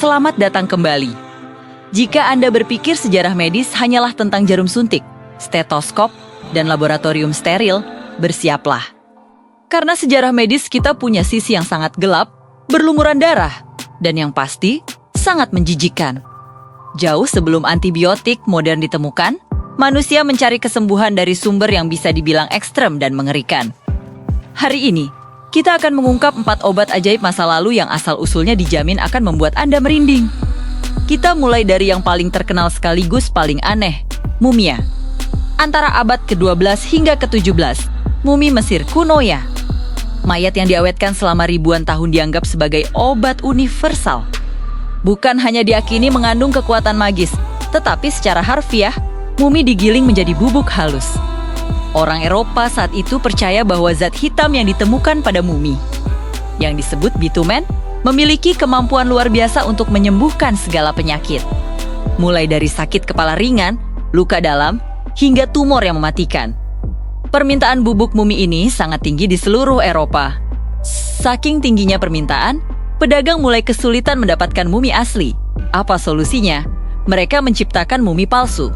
selamat datang kembali. Jika Anda berpikir sejarah medis hanyalah tentang jarum suntik, stetoskop, dan laboratorium steril, bersiaplah. Karena sejarah medis kita punya sisi yang sangat gelap, berlumuran darah, dan yang pasti, sangat menjijikan. Jauh sebelum antibiotik modern ditemukan, manusia mencari kesembuhan dari sumber yang bisa dibilang ekstrem dan mengerikan. Hari ini, kita akan mengungkap 4 obat ajaib masa lalu yang asal-usulnya dijamin akan membuat Anda merinding. Kita mulai dari yang paling terkenal sekaligus paling aneh, mumia. Antara abad ke-12 hingga ke-17, mumi Mesir kuno ya. Mayat yang diawetkan selama ribuan tahun dianggap sebagai obat universal. Bukan hanya diyakini mengandung kekuatan magis, tetapi secara harfiah, mumi digiling menjadi bubuk halus. Orang Eropa saat itu percaya bahwa zat hitam yang ditemukan pada mumi, yang disebut bitumen, memiliki kemampuan luar biasa untuk menyembuhkan segala penyakit. Mulai dari sakit kepala ringan, luka dalam, hingga tumor yang mematikan. Permintaan bubuk mumi ini sangat tinggi di seluruh Eropa. Saking tingginya permintaan, pedagang mulai kesulitan mendapatkan mumi asli. Apa solusinya? Mereka menciptakan mumi palsu.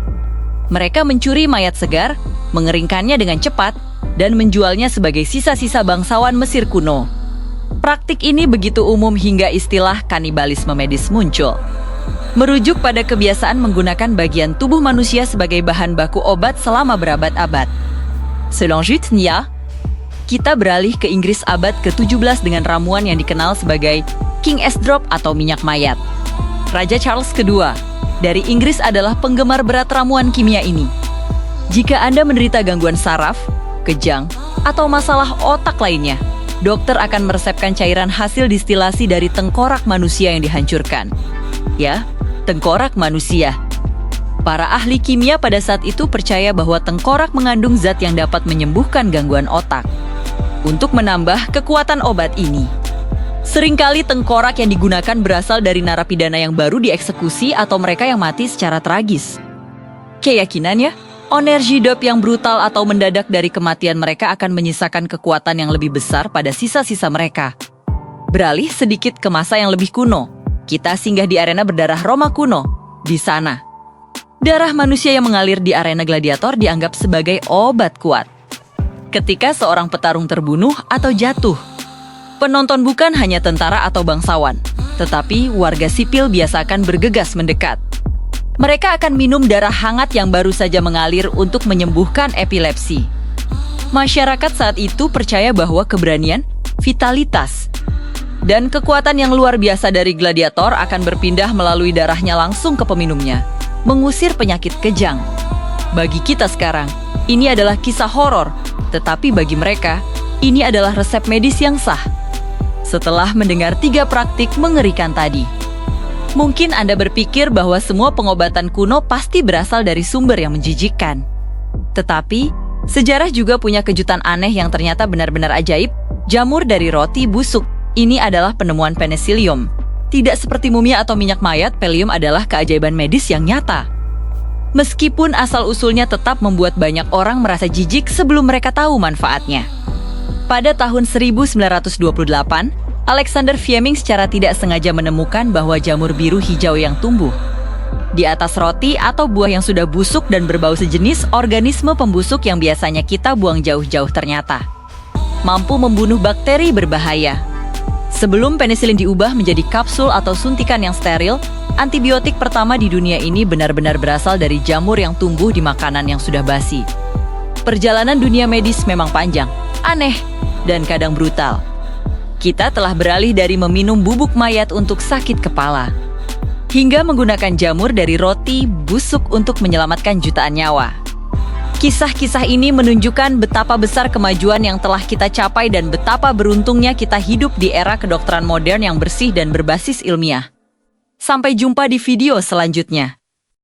Mereka mencuri mayat segar, mengeringkannya dengan cepat, dan menjualnya sebagai sisa-sisa bangsawan Mesir kuno. Praktik ini begitu umum hingga istilah kanibalisme medis muncul. Merujuk pada kebiasaan menggunakan bagian tubuh manusia sebagai bahan baku obat selama berabad-abad. Selanjutnya, kita beralih ke Inggris abad ke-17 dengan ramuan yang dikenal sebagai King S Drop atau minyak mayat. Raja Charles II dari Inggris adalah penggemar berat ramuan kimia ini. Jika Anda menderita gangguan saraf, kejang, atau masalah otak lainnya, dokter akan meresepkan cairan hasil distilasi dari tengkorak manusia yang dihancurkan. Ya, tengkorak manusia. Para ahli kimia pada saat itu percaya bahwa tengkorak mengandung zat yang dapat menyembuhkan gangguan otak. Untuk menambah kekuatan obat ini, seringkali tengkorak yang digunakan berasal dari narapidana yang baru dieksekusi atau mereka yang mati secara tragis. Keyakinannya, energi dop yang brutal atau mendadak dari kematian mereka akan menyisakan kekuatan yang lebih besar pada sisa-sisa mereka. Beralih sedikit ke masa yang lebih kuno, kita singgah di arena berdarah Roma kuno. Di sana, darah manusia yang mengalir di arena gladiator dianggap sebagai obat kuat. Ketika seorang petarung terbunuh atau jatuh, penonton bukan hanya tentara atau bangsawan, tetapi warga sipil biasakan bergegas mendekat. Mereka akan minum darah hangat yang baru saja mengalir untuk menyembuhkan epilepsi. Masyarakat saat itu percaya bahwa keberanian, vitalitas, dan kekuatan yang luar biasa dari gladiator akan berpindah melalui darahnya langsung ke peminumnya, mengusir penyakit kejang. Bagi kita sekarang, ini adalah kisah horor, tetapi bagi mereka, ini adalah resep medis yang sah. Setelah mendengar 3 praktik mengerikan tadi, mungkin Anda berpikir bahwa semua pengobatan kuno pasti berasal dari sumber yang menjijikkan. Tetapi, sejarah juga punya kejutan aneh yang ternyata benar-benar ajaib. Jamur dari roti busuk, ini adalah penemuan penicillium. Tidak seperti mumia atau minyak mayat, pelium adalah keajaiban medis yang nyata. Meskipun asal-usulnya tetap membuat banyak orang merasa jijik sebelum mereka tahu manfaatnya. Pada tahun 1928, Alexander Fleming secara tidak sengaja menemukan bahwa jamur biru hijau yang tumbuh di atas roti atau buah yang sudah busuk dan berbau sejenis organisme pembusuk yang biasanya kita buang jauh-jauh ternyata mampu membunuh bakteri berbahaya. Sebelum penisilin diubah menjadi kapsul atau suntikan yang steril, antibiotik pertama di dunia ini benar-benar berasal dari jamur yang tumbuh di makanan yang sudah basi. Perjalanan dunia medis memang panjang, aneh, dan kadang brutal. Kita telah beralih dari meminum bubuk mayat untuk sakit kepala, hingga menggunakan jamur dari roti busuk untuk menyelamatkan jutaan nyawa. Kisah-kisah ini menunjukkan betapa besar kemajuan yang telah kita capai dan betapa beruntungnya kita hidup di era kedokteran modern yang bersih dan berbasis ilmiah. Sampai jumpa di video selanjutnya.